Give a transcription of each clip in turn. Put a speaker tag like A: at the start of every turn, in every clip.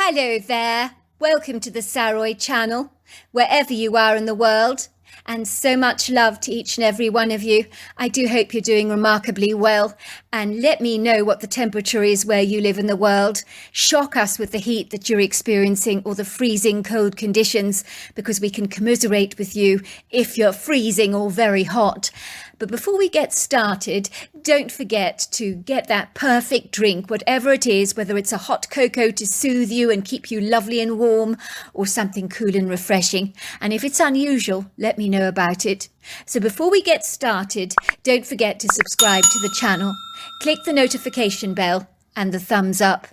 A: Hello there. Welcome to the Saroy channel, wherever you are in the world. And so much love to each and every one of you. I do hope you're doing remarkably well. And let me know what the temperature is where you live in the world. Shock us with the heat that you're experiencing or the freezing cold conditions, because we can commiserate with you if you're freezing or very hot. But before we get started, don't forget to get that perfect drink, whatever it is, whether it's a hot cocoa to soothe you and keep you lovely and warm, or something cool and refreshing. And if it's unusual, let me know about it. So before we get started, don't forget to subscribe to the channel, click the notification bell and the thumbs up.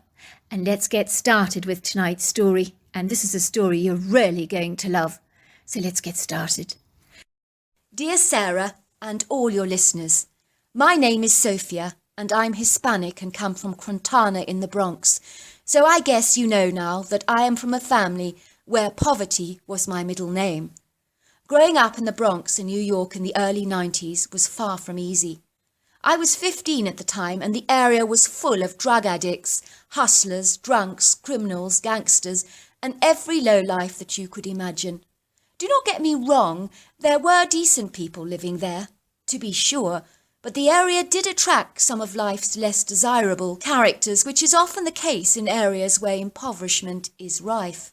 A: And let's get started with tonight's story. And this is a story you're really going to love. So let's get started. Dear Sarah, and all your listeners. My name is Sophia, and I'm Hispanic and come from Quintana in the Bronx. So I guess you know now that I am from a family where poverty was my middle name. Growing up in the Bronx in New York in the early 90s was far from easy. I was 15 at the time, and the area was full of drug addicts, hustlers, drunks, criminals, gangsters, and every lowlife that you could imagine. Do not get me wrong, there were decent people living there, to be sure, but the area did attract some of life's less desirable characters, which is often the case in areas where impoverishment is rife.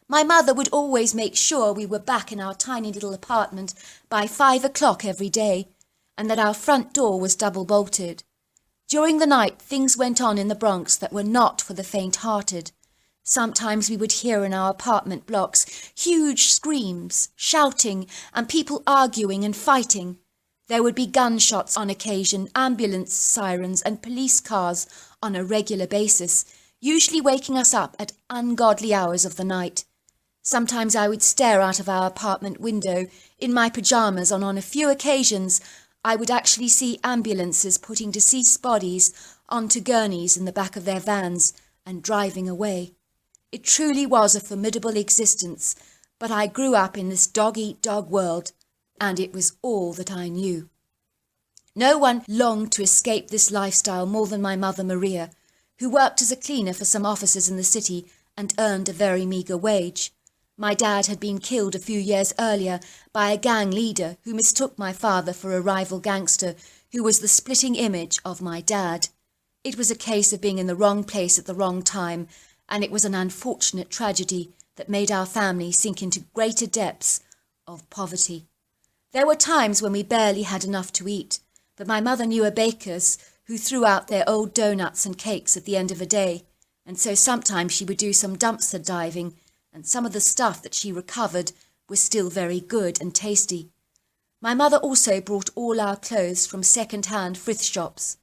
A: My mother would always make sure we were back in our tiny little apartment by 5 o'clock every day, and that our front door was double bolted. During the night, things went on in the Bronx that were not for the faint-hearted. Sometimes we would hear in our apartment blocks huge screams, shouting, and people arguing and fighting. There would be gunshots on occasion, ambulance sirens, and police cars on a regular basis, usually waking us up at ungodly hours of the night. Sometimes I would stare out of our apartment window in my pajamas, and on a few occasions I would actually see ambulances putting deceased bodies onto gurneys in the back of their vans and driving away. It truly was a formidable existence, but I grew up in this dog-eat-dog world, and it was all that I knew. No one longed to escape this lifestyle more than my mother Maria, who worked as a cleaner for some offices in the city and earned a very meagre wage. My dad had been killed a few years earlier by a gang leader who mistook my father for a rival gangster who was the splitting image of my dad. It was a case of being in the wrong place at the wrong time, and it was an unfortunate tragedy that made our family sink into greater depths of poverty. There were times when we barely had enough to eat, but my mother knew a baker's who threw out their old donuts and cakes at the end of a day, and so sometimes she would do some dumpster diving, and some of the stuff that she recovered was still very good and tasty. My mother also brought all our clothes from second-hand thrift shops.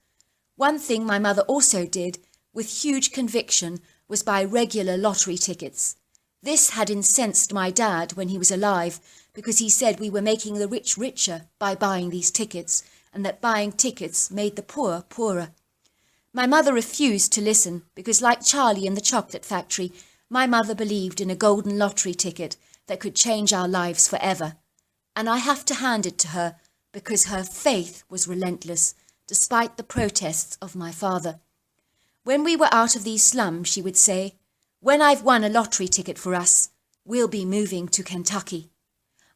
A: One thing my mother also did, with huge conviction, was buy regular lottery tickets. This had incensed my dad when he was alive, because he said we were making the rich richer by buying these tickets, and that buying tickets made the poor poorer. My mother refused to listen, because like Charlie in the chocolate factory, my mother believed in a golden lottery ticket that could change our lives forever. And I have to hand it to her, because her faith was relentless, despite the protests of my father. When we were out of these slums, she would say, "When I've won a lottery ticket for us, we'll be moving to Kentucky."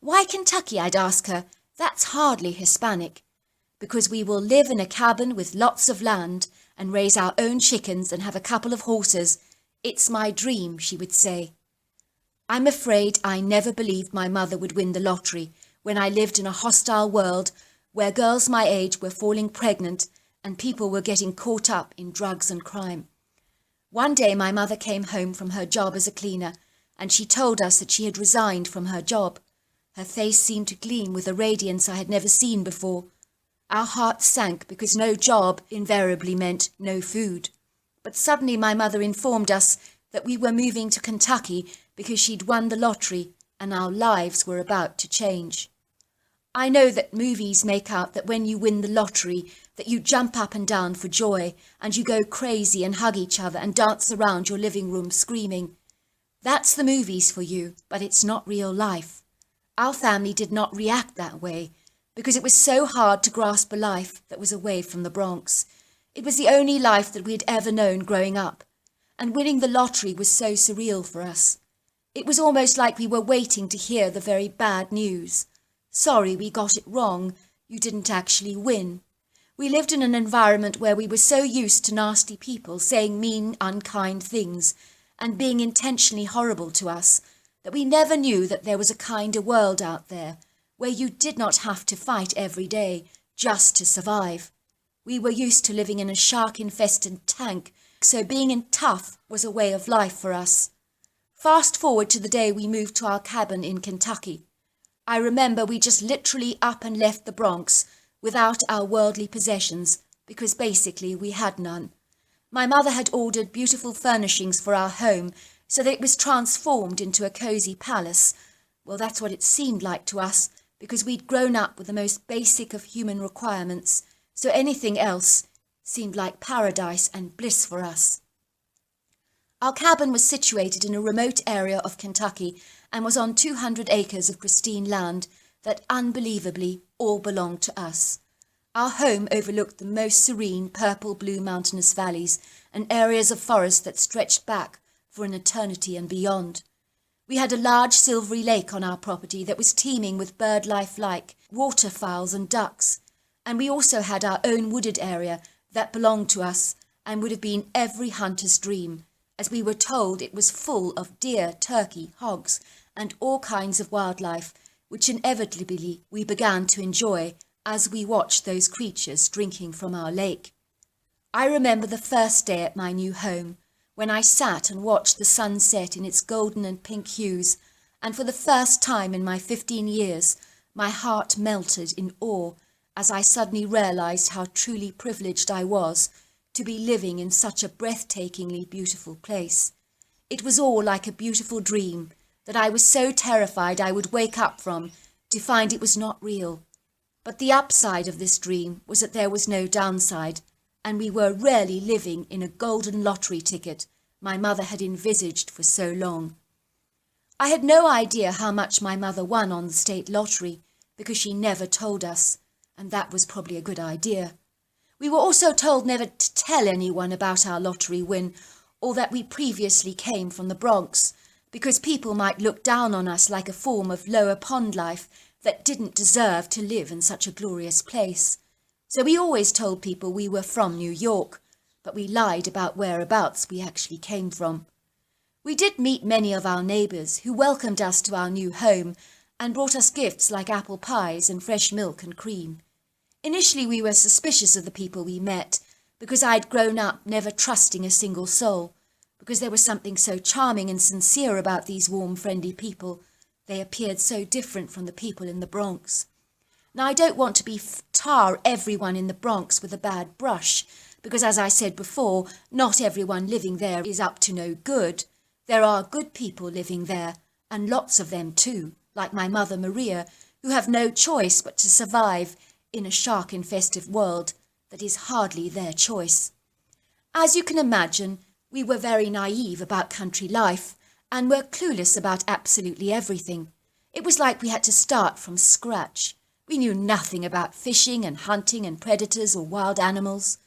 A: "Why Kentucky?" I'd ask her. "That's hardly Hispanic." "Because we will live in a cabin with lots of land and raise our own chickens and have a couple of horses. It's my dream," she would say. I'm afraid I never believed my mother would win the lottery when I lived in a hostile world where girls my age were falling pregnant and people were getting caught up in drugs and crime. One day my mother came home from her job as a cleaner, and she told us that she had resigned from her job. Her face seemed to gleam with a radiance I had never seen before. Our hearts sank because no job invariably meant no food. But suddenly my mother informed us that we were moving to Kentucky because she'd won the lottery and our lives were about to change. I know that movies make out that when you win the lottery, that you jump up and down for joy, and you go crazy and hug each other and dance around your living room screaming. That's the movies for you, but it's not real life. Our family did not react that way, because it was so hard to grasp a life that was away from the Bronx. It was the only life that we had ever known growing up.
B: and winning the lottery was so surreal for us. It was almost like we were waiting to hear the very bad news. Sorry, we got it wrong. You didn't actually win. We lived in an environment where we were so used to nasty people saying mean, unkind things and being intentionally horrible to us that we never knew that there was a kinder world out there where you did not have to fight every day just to survive. We were used to living in a shark-infested tank, so being tough was a way of life for us. Fast forward to the day we moved to our cabin in Kentucky. I remember we just literally up and left the Bronx without our worldly possessions, because basically we had none. My mother had ordered beautiful furnishings for our home so that it was transformed into a cosy palace. Well, that's what it seemed like to us, because we'd grown up with the most basic of human requirements, so anything else seemed like paradise and bliss for us. Our cabin was situated in a remote area of Kentucky and was on 200 acres of pristine land that unbelievably all belonged to us. Our home overlooked the most serene purple-blue mountainous valleys and areas of forest that stretched back for an eternity and beyond. We had a large silvery lake on our property that was teeming with bird life like waterfowls and ducks, and we also had our own wooded area that belonged to us and would have been every hunter's dream, as we were told it was full of deer, turkey, hogs, and all kinds of wildlife, which inevitably we began to enjoy as we watched those creatures drinking from our lake. I remember the first day at my new home, when I sat and watched the sun set in its golden and pink hues, and for the first time in my 15 years, my heart melted in awe as I suddenly realized how truly privileged I was to be living in such a breathtakingly beautiful place. It was all like a beautiful dream that I was so terrified I would wake up from to find it was not real. But the upside of this dream was that there was no downside, and we were really living in a golden lottery ticket my mother had envisaged for so long. I had no idea how much my mother won on the state lottery, because she never told us, and that was probably a good idea. We were also told never to tell anyone about our lottery win, or that we previously came from the Bronx, because people might look down on us like a form of lower pond life that didn't deserve to live in such a glorious place. So we always told people we were from New York, but we lied about whereabouts we actually came from. We did meet many of our neighbours who welcomed us to our new home and brought us gifts like apple pies and fresh milk and cream. Initially we were suspicious of the people we met, because I'd grown up never trusting a single soul, because there was something so charming and sincere about these warm, friendly people. They appeared so different from the people in the Bronx. Now, I don't want to tar everyone in the Bronx with a bad brush, because as I said before, not everyone living there is up to no good. There are good people living there, and lots of them too, like my mother Maria, who have no choice but to survive in a shark-infested world that is hardly their choice. As you can imagine, we were very naive about country life, and were clueless about absolutely everything. It was like we had to start from scratch. We knew nothing about fishing and hunting and predators or wild animals.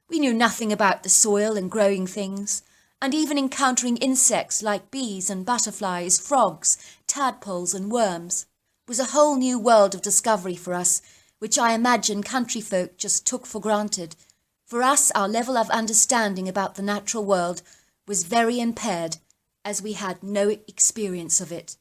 B: We knew nothing about the soil and growing things, and even encountering insects like bees and butterflies, frogs, tadpoles and worms was a whole new world of discovery for us, which I imagine country folk just took for granted. For us, our level of understanding about the natural world was very impaired, as we had no experience of it.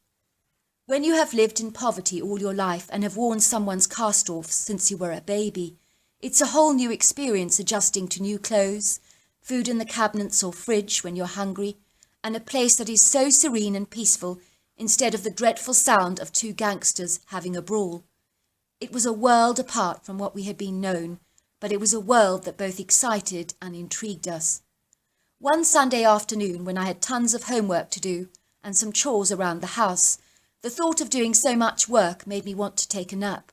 B: When you have lived in poverty all your life and have worn someone's cast-offs since you were a baby, it's a whole new experience adjusting to new clothes, food in the cabinets or fridge when you're hungry, and a place that is so serene and peaceful instead of the dreadful sound of two gangsters having a brawl. It was a world apart from what we had been known, but it was a world that both excited and intrigued us. One Sunday afternoon, when I had tons of homework to do and some chores around the house, the thought of doing so much work made me want to take a nap.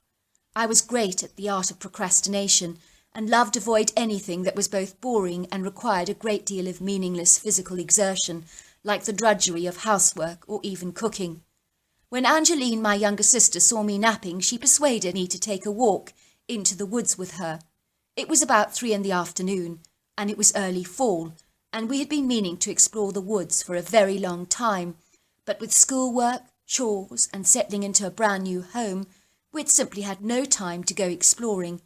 B: I was great at the art of procrastination and loved to avoid anything that was both boring and required a great deal of meaningless physical exertion, like the drudgery of housework or even cooking. When Angeline, my younger sister, saw me napping, she persuaded me to take a walk into the woods with her. It was about 3 in the afternoon, and it was early fall, and we had been meaning to explore the woods for a very long time, but with schoolwork, chores, and settling into a brand new home, we'd simply had no time to go exploring.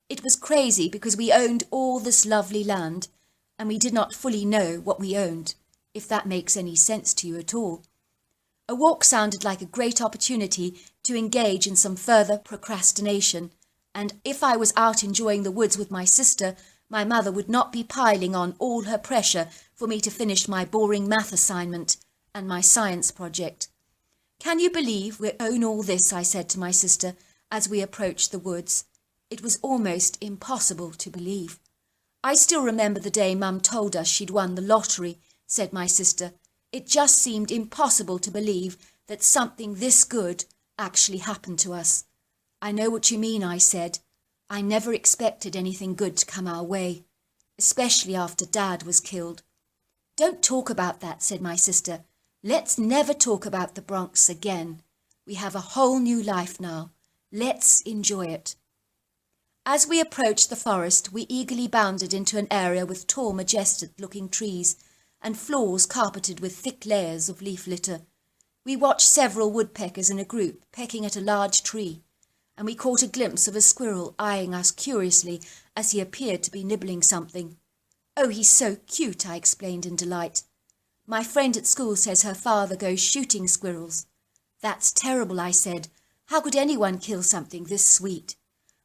B: It was crazy because we owned all this lovely land, and we did not fully know what we owned, if that makes any sense to you at all. A walk sounded like a great opportunity to engage in some further procrastination, and if I was out enjoying the woods with my sister, my mother would not be piling on all her pressure for me to finish my boring math assignment and my science project. "Can you believe we own all this?" I said to my sister as we approached the woods. It was almost impossible to believe. "I still remember the day Mum told us she'd won the lottery," said my sister. "It just seemed impossible to believe that something this good actually happened to us." "I know what you mean," I said. "I never expected anything good to come our way, especially after Dad was killed." "Don't talk about that," said my sister. "Let's never talk about the Bronx again. We have a whole new life now. Let's enjoy it." As we approached the forest, we eagerly bounded into an area with tall, majestic-looking trees and floors carpeted with thick layers of leaf litter. We watched several woodpeckers in a group pecking at a large tree, and we caught a glimpse of a squirrel eyeing us curiously as he appeared to be nibbling something. "Oh, he's so cute," I explained in delight. "My friend at school says her father goes shooting squirrels." "That's terrible," I said. "How could anyone kill something this sweet?"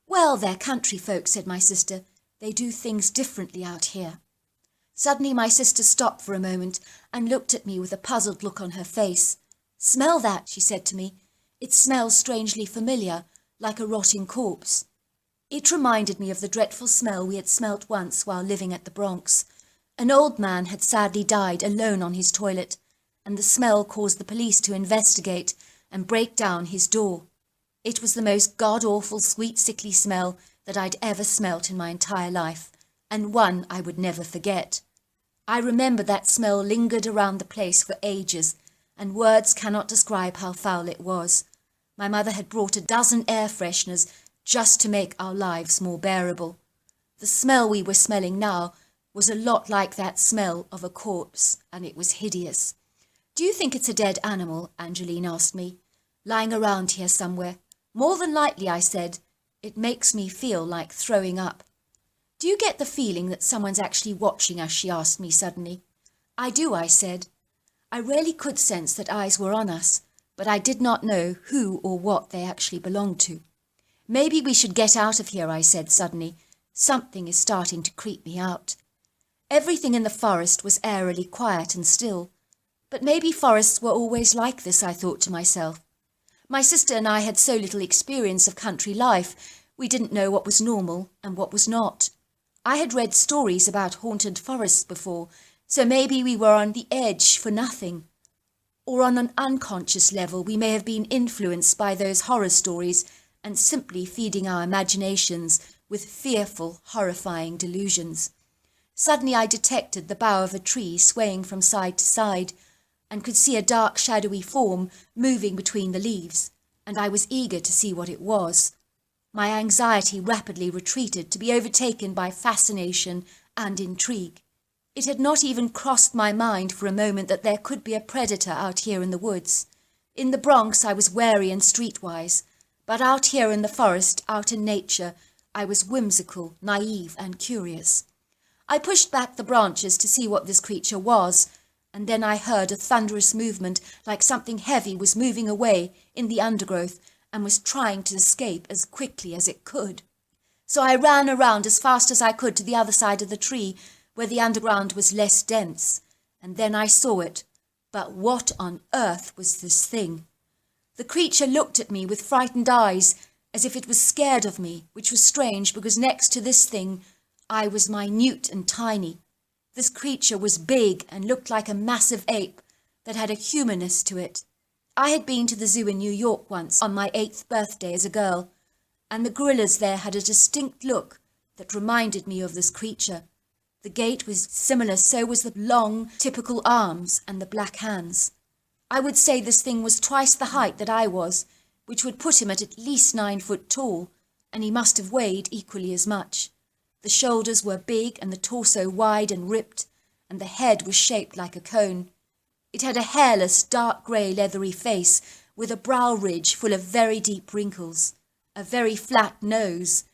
B: "Well, they're country folk," said my sister. "They do things differently out here." Suddenly my sister stopped for a moment and looked at me with a puzzled look on her face. "Smell that," she said to me. "It smells strangely familiar, like a rotting corpse." It reminded me of the dreadful smell we had smelt once while living at the Bronx. An old man had sadly died alone on his toilet, and the smell caused the police to investigate and break down his door. It was the most god-awful, sweet, sickly smell that I'd ever smelt in my entire life, and one I would never forget. I remember that smell lingered around the place for ages, and words cannot describe how foul it was. My mother had brought a dozen air fresheners just to make our lives more bearable. The smell we were smelling now was a lot like that smell of a corpse, and it was hideous. "Do you think it's a dead animal?" Angeline asked me. "Lying around here somewhere?" "More than likely," I said. "It makes me feel like throwing up." "Do you get the feeling that someone's actually watching us?" she asked me suddenly. "I do," I said. I really could sense that eyes were on us, but I did not know who or what they actually belonged to. "Maybe we should get out of here," I said suddenly. "Something is starting to creep me out." Everything in the forest was airily quiet and still. But maybe forests were always like this, I thought to myself. My sister and I had so little experience of country life, we didn't know what was normal and what was not. I had read stories about haunted forests before, so maybe we were on the edge for nothing. Or on an unconscious level, we may have been influenced by those horror stories and simply feeding our imaginations with fearful, horrifying delusions. Suddenly I detected the bough of a tree swaying from side to side, and could see a dark, shadowy form moving between the leaves, and I was eager to see what it was. My anxiety rapidly retreated to be overtaken by fascination and intrigue. It had not even crossed my mind for a moment that there could be a predator out here in the woods. In the Bronx I was wary and streetwise, but out here in the forest, out in nature, I was whimsical, naive, and curious. I pushed back the branches to see what this creature was, and then I heard a thunderous movement like something heavy was moving away in the undergrowth and was trying to escape as quickly as it could. So I ran around as fast as I could to the other side of the tree where the underground was less dense, and then I saw it. But what on earth was this thing? The creature looked at me with frightened eyes as if it was scared of me, which was strange because next to this thing I was minute and tiny. This creature was big and looked like a massive ape that had a humanness to it. I had been to the zoo in New York once on my 8th birthday as a girl, and the gorillas there had a distinct look that reminded me of this creature. The gait was similar, so was the long, typical arms and the black hands. I would say this thing was twice the height that I was, which would put him at least 9 foot tall, and he must have weighed equally as much. The shoulders were big and the torso wide and ripped, and the head was shaped like a cone. It had a hairless, dark grey, leathery face with a brow ridge full of very deep wrinkles, a very flat nose,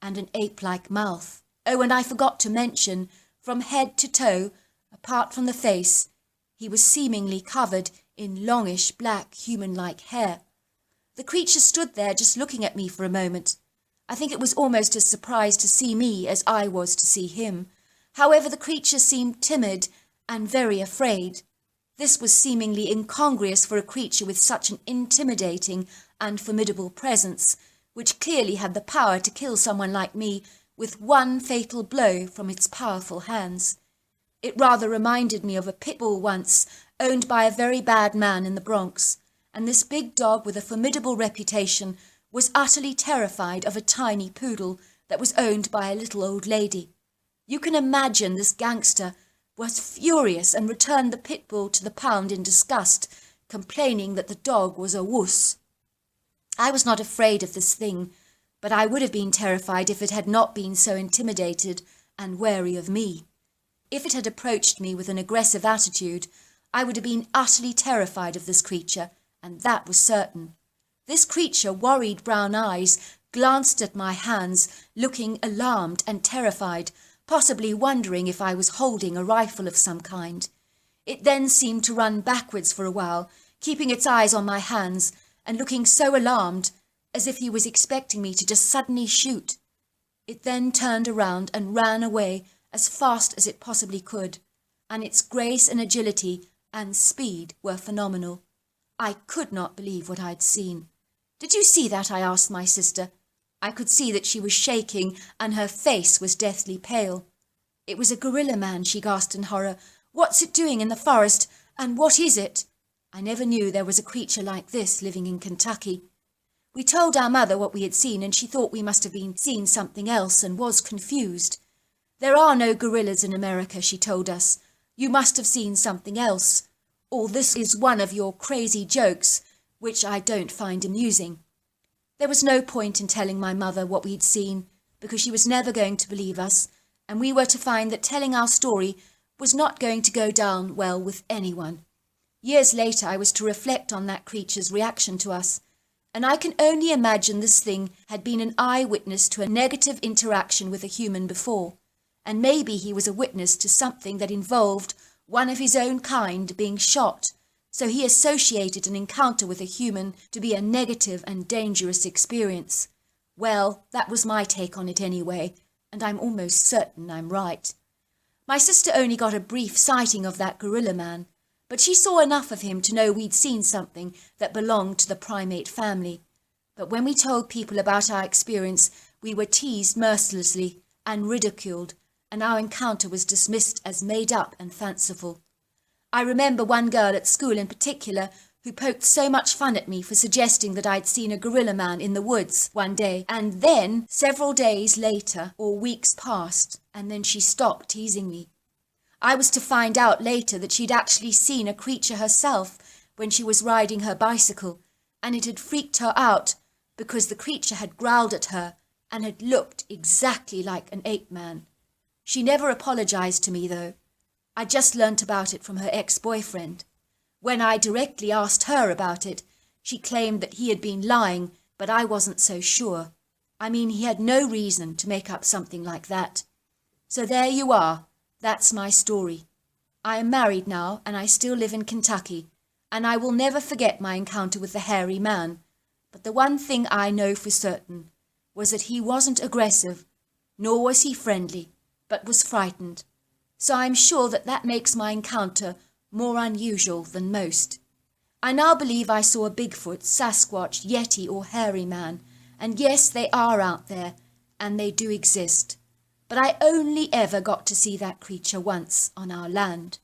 B: and an ape-like mouth. Oh, and I forgot to mention, from head to toe, apart from the face, he was seemingly covered in longish, black, human-like hair. The creature stood there just looking at me for a moment. I think it was almost as surprised to see me as I was to see him. However, the creature seemed timid and very afraid. This was seemingly incongruous for a creature with such an intimidating and formidable presence, which clearly had the power to kill someone like me with one fatal blow from its powerful hands. It rather reminded me of a pit bull once, owned by a very bad man in the Bronx, and this big dog with a formidable reputation was utterly terrified of a tiny poodle that was owned by a little old lady. You can imagine this gangster was furious and returned the pit bull to the pound in disgust, complaining that the dog was a wuss. I was not afraid of this thing, but I would have been terrified if it had not been so intimidated and wary of me. If it had approached me with an aggressive attitude, I would have been utterly terrified of this creature, and that was certain. This creature, worried brown eyes, glanced at my hands, looking alarmed and terrified, possibly wondering if I was holding a rifle of some kind. It then seemed to run backwards for a while, keeping its eyes on my hands, and looking so alarmed, as if he was expecting me to just suddenly shoot. It then turned around and ran away as fast as it possibly could, and its grace and agility and speed were phenomenal. I could not believe what I'd seen. "Did you see that?" I asked my sister. I could see that she was shaking and her face was deathly pale. "It was a gorilla man," she gasped in horror. "What's it doing in the forest, and what is it?" I never knew there was a creature like this living in Kentucky. We told our mother what we had seen, and she thought we must have been seeing something else and was confused. "There are no gorillas in America," she told us. "You must have seen something else, or this is one of your crazy jokes, which I don't find amusing." There was no point in telling my mother what we'd seen, because she was never going to believe us, and we were to find that telling our story was not going to go down well with anyone. Years later, I was to reflect on that creature's reaction to us, and I can only imagine this thing had been an eyewitness to a negative interaction with a human before, and maybe he was a witness to something that involved one of his own kind being shot, so he associated an encounter with a human to be a negative and dangerous experience. Well, that was my take on it anyway, and I'm almost certain I'm right. My sister only got a brief sighting of that gorilla man, but she saw enough of him to know we'd seen something that belonged to the primate family. But when we told people about our experience, we were teased mercilessly and ridiculed, and our encounter was dismissed as made up and fanciful. I remember one girl at school in particular who poked so much fun at me for suggesting that I'd seen a gorilla man in the woods one day, and then several days later or weeks passed, and then she stopped teasing me. I was to find out later that she'd actually seen a creature herself when she was riding her bicycle, and it had freaked her out because the creature had growled at her and had looked exactly like an ape-man. She never apologized to me, though. I just learnt about it from her ex-boyfriend. When I directly asked her about it, she claimed that he had been lying, but I wasn't so sure. I mean, he had no reason to make up something like that. So there you are. That's my story. I am married now, and I still live in Kentucky, and I will never forget my encounter with the hairy man. But the one thing I know for certain was that he wasn't aggressive, nor was he friendly, but was frightened. So I'm sure that that makes my encounter more unusual than most. I now believe I saw a Bigfoot, Sasquatch, Yeti, or hairy man, and yes, they are out there, and they do exist. But I only ever got to see that creature once on our land.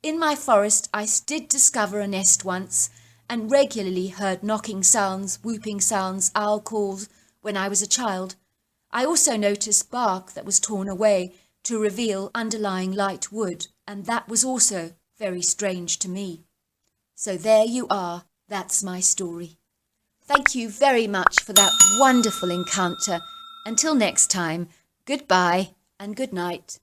B: In my forest, I did discover a nest once, and regularly heard knocking sounds, whooping sounds, owl calls when I was a child. I also noticed bark that was torn away to reveal underlying light wood, and that was also very strange to me. So there you are, that's my story. Thank you very much for that wonderful encounter. Until next time, goodbye and good night.